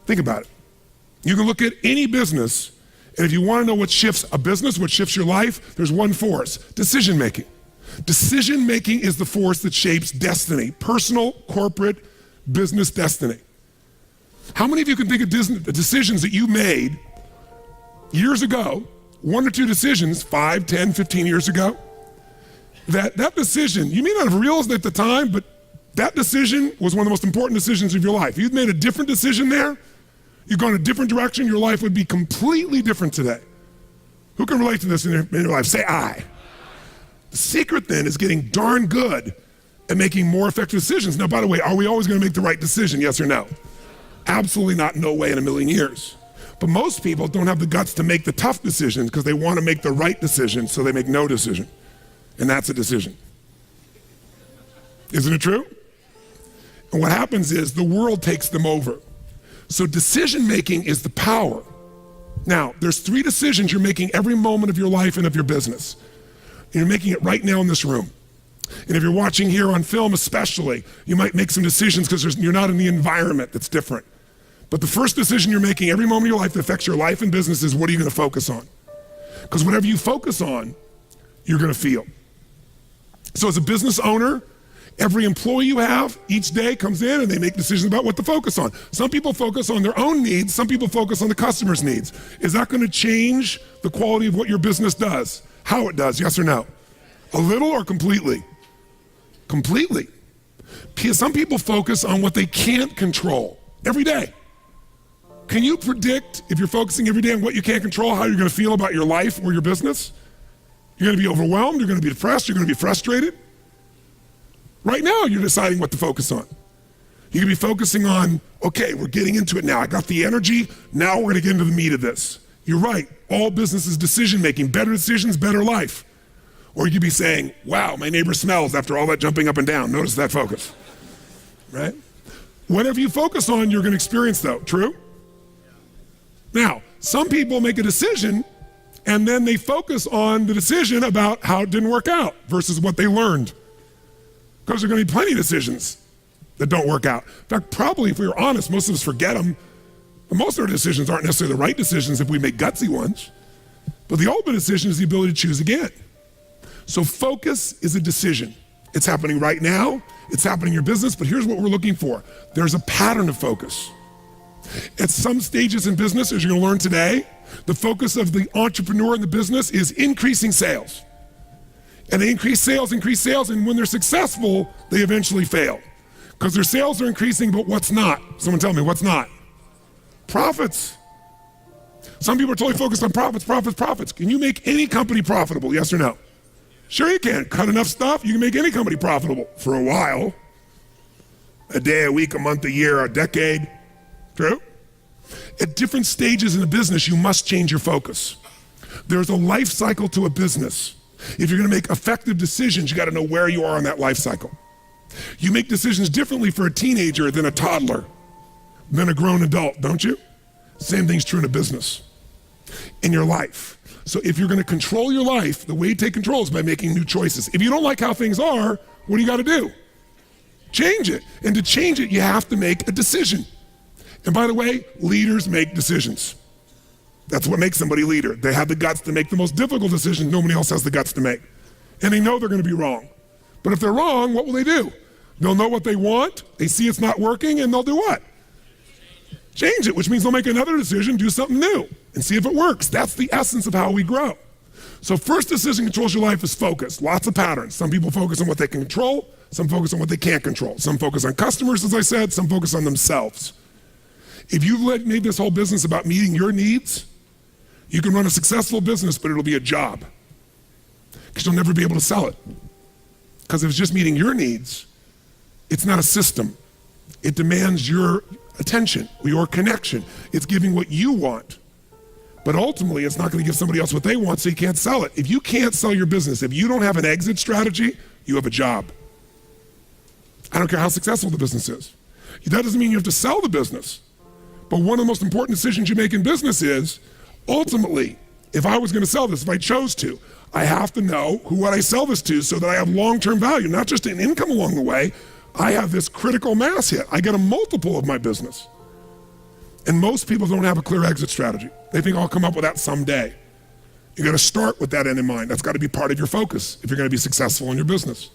Think about it. You can look at any business, and if you want to know what shifts a business, what shifts your life, there's one force: decision-making. Decision-making is the force that shapes destiny, personal, corporate, business destiny. How many of you can think of decisions that you made years ago, 1 or 2 decisions, 5, 10, 15 years ago, that decision, you may not have realized it at the time, but that decision was one of the most important decisions of your life. If you'd made a different decision there, you've gone a different direction, your life would be completely different today. Who can relate to this in your life? Say I. The secret then is getting darn good at making more effective decisions. Now, by the way, are we always going to make the right decision, yes or no? Absolutely not, no way in a million years. But most people don't have the guts to make the tough decisions because they want to make the right decision, so they make no decision. And that's a decision. Isn't it true? And what happens is the world takes them over. So decision-making is the power. Now, there's 3 decisions you're making every moment of your life and of your business. And you're making it right now in this room. And if you're watching here on film especially, you might make some decisions because you're not in the environment that's different. But the first decision you're making every moment of your life that affects your life and business is, what are you going to focus on? Because whatever you focus on, you're going to feel. So as a business owner, every employee you have each day comes in and they make decisions about what to focus on. Some people focus on their own needs, some people focus on the customer's needs. Is that going to change the quality of what your business does? How it does, yes or no? A little or completely? Completely. Some people focus on what they can't control every day. Can you predict, if you're focusing every day on what you can't control, how you're going to feel about your life or your business? You're going to be overwhelmed, you're going to be depressed, you're going to be frustrated. Right now, you're deciding what to focus on. You can be focusing on, okay, we're getting into it now. I got the energy, now we're going to get into the meat of this. You're right, all business is decision-making. Better decisions, better life. Or you could be saying, wow, my neighbor smells after all that jumping up and down. Notice that focus, right? Whatever you focus on, you're going to experience though, true? Now, some people make a decision and then they focus on the decision about how it didn't work out versus what they learned. Because there are going to be plenty of decisions that don't work out. In fact, probably if we were honest, most of us forget them. But most of our decisions aren't necessarily the right decisions if we make gutsy ones. But the ultimate decision is the ability to choose again. So focus is a decision. It's happening right now, it's happening in your business, but here's what we're looking for. There's a pattern of focus. At some stages in business, as you're gonna learn today, the focus of the entrepreneur in the business is increasing sales. And they increase sales, and when they're successful, they eventually fail. Because their sales are increasing, but what's not? Someone tell me, what's not? Profits. Some people are totally focused on profits. Can you make any company profitable, yes or no? Sure you can. Cut enough stuff, you can make any company profitable for a while. A day, a week, a month, a year, a decade. True? At different stages in a business, you must change your focus. There's a life cycle to a business. If you're gonna make effective decisions, you gotta know where you are on that life cycle. You make decisions differently for a teenager than a toddler, than a grown adult, don't you? Same thing's true in a business, in your life. So if you're gonna control your life, the way you take control is by making new choices. If you don't like how things are, what do you gotta do? Change it. And to change it, you have to make a decision. And by the way, leaders make decisions. That's what makes somebody a leader. They have the guts to make the most difficult decisions nobody else has the guts to make. And they know they're gonna be wrong. But if they're wrong, what will they do? They'll know what they want, they see it's not working, and they'll do what? Change it, which means they'll make another decision, do something new, and see if it works. That's the essence of how we grow. So first decision controls your life is focus. Lots of patterns. Some people focus on what they can control, some focus on what they can't control. Some focus on customers, as I said, some focus on themselves. If you've made this whole business about meeting your needs, you can run a successful business, but it'll be a job. Because you'll never be able to sell it. Because if it's just meeting your needs, it's not a system. It demands your attention, your connection. It's giving what you want. But ultimately, it's not going to give somebody else what they want, so you can't sell it. If you can't sell your business, if you don't have an exit strategy, you have a job. I don't care how successful the business is. That doesn't mean you have to sell the business. But one of the most important decisions you make in business is, ultimately, if I was going to sell this, if I chose to, I have to know who would I sell this to so that I have long-term value, not just an income along the way. I have this critical mass hit. I get a multiple of my business. And most people don't have a clear exit strategy. They think I'll come up with that someday. You gotta start with that end in mind. That's gotta be part of your focus if you're gonna be successful in your business.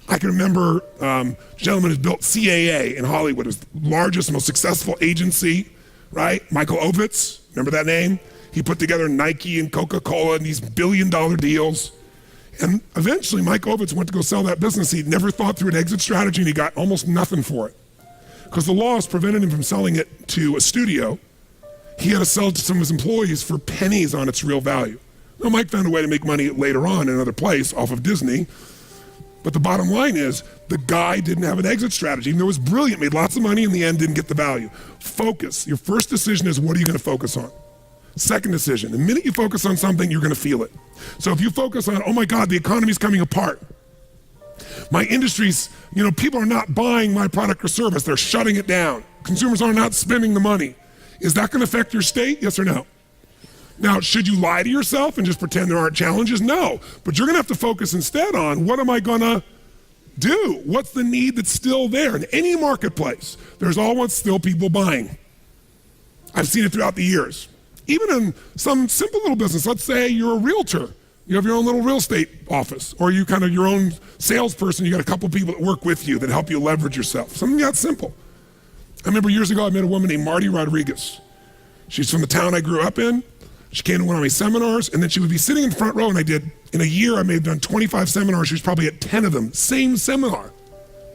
I can remember a gentleman who built CAA in Hollywood. It was the largest, most successful agency, right? Michael Ovitz, remember that name? He put together Nike and Coca-Cola and these billion-dollar deals. And eventually Mike Ovitz went to go sell that business. He'd never thought through an exit strategy and he got almost nothing for it. Because the laws prevented him from selling it to a studio. He had to sell it to some of his employees for pennies on its real value. Now Mike found a way to make money later on in another place off of Disney. But the bottom line is, the guy didn't have an exit strategy. Even though it was brilliant, made lots of money, in the end didn't get the value. Focus. Your first decision is, what are you gonna focus on? Second decision, the minute you focus on something, you're gonna feel it. So if you focus on, oh my God, the economy's coming apart. My industry's, people are not buying my product or service, they're shutting it down. Consumers are not spending the money. Is that gonna affect your state, yes or no? Now, should you lie to yourself and just pretend there aren't challenges? No, but you're gonna have to focus instead on, what am I gonna do? What's the need that's still there? In any marketplace, there's always still people buying. I've seen it throughout the years. Even in some simple little business, let's say you're a realtor, you have your own little real estate office, or you kind of your own salesperson, you got a couple people that work with you that help you leverage yourself. Something that simple. I remember years ago, I met a woman named Marty Rodriguez. She's from the town I grew up in. She came to one of my seminars, and then she would be sitting in the front row, and in a year, I may have done 25 seminars. She was probably at 10 of them, same seminar,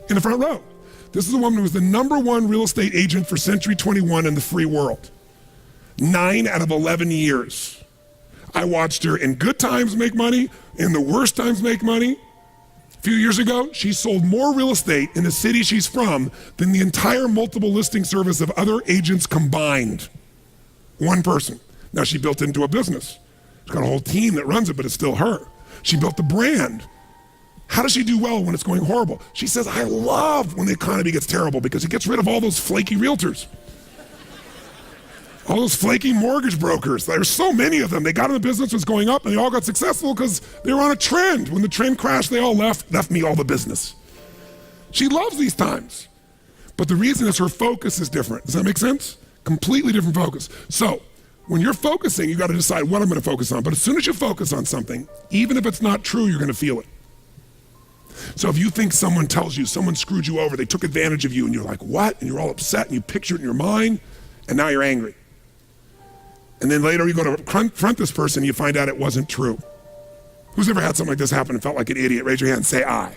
in the front row. This is a woman who was the #1 real estate agent for Century 21 in the free world. 9 out of 11 years. I watched her in good times make money, in the worst times make money. A few years ago, she sold more real estate in the city she's from than the entire multiple listing service of other agents combined. One person. Now she built it into a business. She's got a whole team that runs it, but it's still her. She built the brand. How does she do well when it's going horrible? She says, I love when the economy gets terrible because it gets rid of all those flaky realtors. All those flaky mortgage brokers. There's so many of them. They got in the business, was going up, and they all got successful because they were on a trend. When the trend crashed, they all left me all the business. She loves these times. But the reason is her focus is different. Does that make sense? Completely different focus. So, when you're focusing, you gotta decide what I'm gonna focus on. But as soon as you focus on something, even if it's not true, you're gonna feel it. So if you think someone tells you, someone screwed you over, they took advantage of you, and you're like, what? And you're all upset, and you picture it in your mind, and now you're angry. And then later you go to confront this person, and you find out it wasn't true. Who's ever had something like this happen and felt like an idiot? Raise your hand and say, I.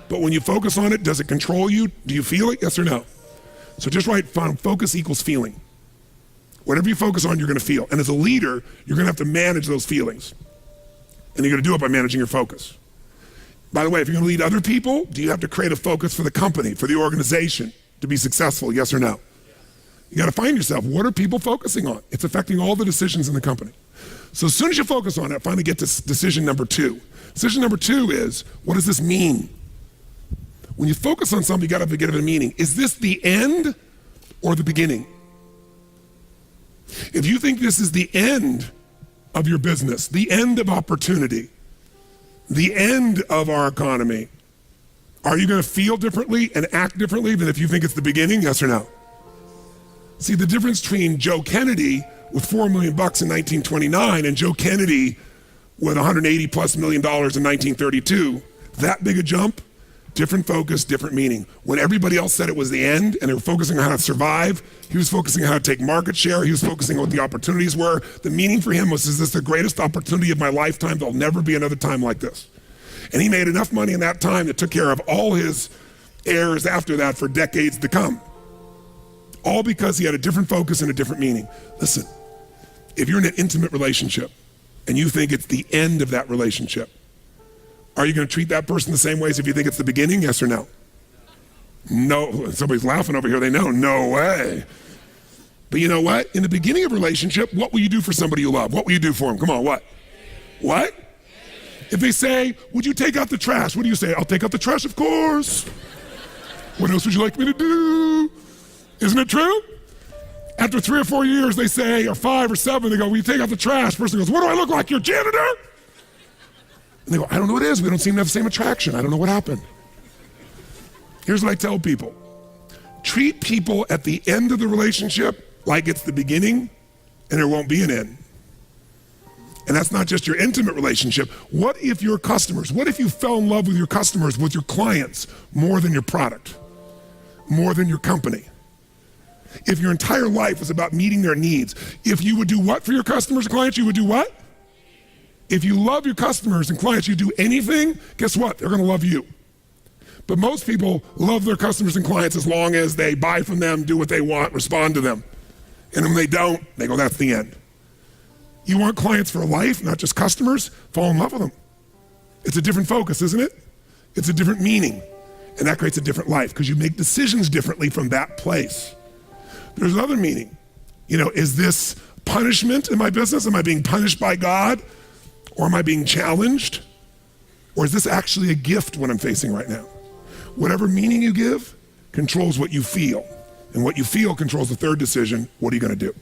But when you focus on it, does it control you? Do you feel it, yes or no? So just write, focus equals feeling. Whatever you focus on, you're gonna feel. And as a leader, you're gonna have to manage those feelings. And you're gonna do it by managing your focus. By the way, if you're gonna lead other people, do you have to create a focus for the company, for the organization to be successful, yes or no? You gotta find yourself, what are people focusing on? It's affecting all the decisions in the company. So as soon as you focus on it, finally get to decision number 2. Decision number 2 is, what does this mean? When you focus on something, you gotta give it a meaning. Is this the end or the beginning? If you think this is the end of your business, the end of opportunity, the end of our economy, are you gonna feel differently and act differently than if you think it's the beginning, yes or no? See, the difference between Joe Kennedy with $4 million in 1929 and Joe Kennedy with $180+ million in 1932, that big a jump, different focus, different meaning. When everybody else said it was the end and they were focusing on how to survive, he was focusing on how to take market share, he was focusing on what the opportunities were. The meaning for him was, is this the greatest opportunity of my lifetime? There'll never be another time like this. And he made enough money in that time that took care of all his heirs after that for decades to come. All because he had a different focus and a different meaning. Listen, if you're in an intimate relationship and you think it's the end of that relationship, are you gonna treat that person the same way as if you think it's the beginning, yes or no? No, somebody's laughing over here, they know, no way. But you know what? In the beginning of a relationship, what will you do for somebody you love? What will you do for them? Come on, what? What? If they say, would you take out the trash? What do you say? I'll take out the trash, of course. What else would you like me to do? Isn't it true? After 3 or 4 years, they say, or 5 or 7, they go, will you take out the trash? Person goes, what do I look like, your janitor? And they go, I don't know what it is. We don't seem to have the same attraction. I don't know what happened. Here's what I tell people. Treat people at the end of the relationship like it's the beginning and there won't be an end. And that's not just your intimate relationship. What if your customers, what if you fell in love with your customers, with your clients, more than your product, more than your company? If your entire life is about meeting their needs, if you would do what for your customers and clients, you would do what? If you love your customers and clients, you do anything, guess what? They're gonna love you. But most people love their customers and clients as long as they buy from them, do what they want, respond to them. And when they don't, they go, that's the end. You want clients for life, not just customers? Fall in love with them. It's a different focus, isn't it? It's a different meaning. And that creates a different life because you make decisions differently from that place. There's another meaning. Is this punishment in my business? Am I being punished by God? Or am I being challenged? Or is this actually a gift what I'm facing right now? Whatever meaning you give controls what you feel. And what you feel controls the third decision. What are you gonna do?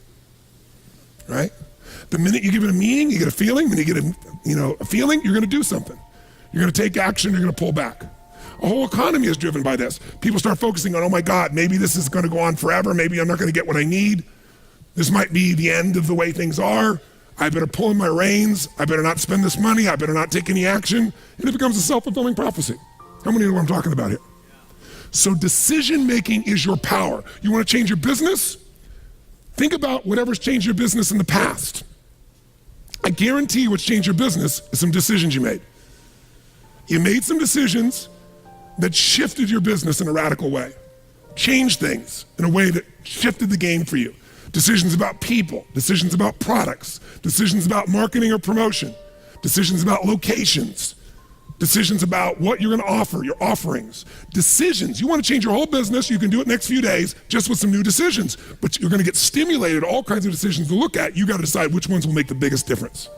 Right? The minute you give it a meaning, you get a feeling. When you get a feeling, you're gonna do something. You're gonna take action, you're gonna pull back. A whole economy is driven by this. People start focusing on, oh my God, maybe this is gonna go on forever. Maybe I'm not gonna get what I need. This might be the end of the way things are. I better pull in my reins. I better not spend this money. I better not take any action. And it becomes a self-fulfilling prophecy. How many know what I'm talking about here? So decision-making is your power. You wanna change your business? Think about whatever's changed your business in the past. I guarantee you what's changed your business is some decisions you made. You made some decisions that shifted your business in a radical way. Changed things in a way that shifted the game for you. Decisions about people, decisions about products, decisions about marketing or promotion, decisions about locations, decisions about what you're gonna offer, your offerings. Decisions, you wanna change your whole business, you can do it next few days just with some new decisions, but you're gonna get stimulated, all kinds of decisions to look at. You gotta decide which ones will make the biggest difference.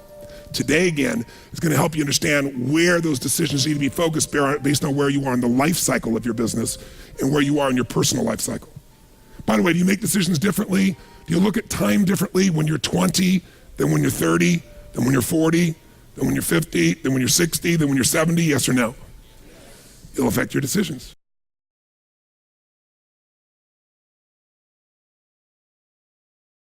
Today, again, is gonna help you understand where those decisions need to be focused based on where you are in the life cycle of your business and where you are in your personal life cycle. By the way, do you make decisions differently? Do you look at time differently when you're 20, than when you're 30, than when you're 40, than when you're 50, than when you're 60, than when you're 70, yes or no? It'll affect your decisions.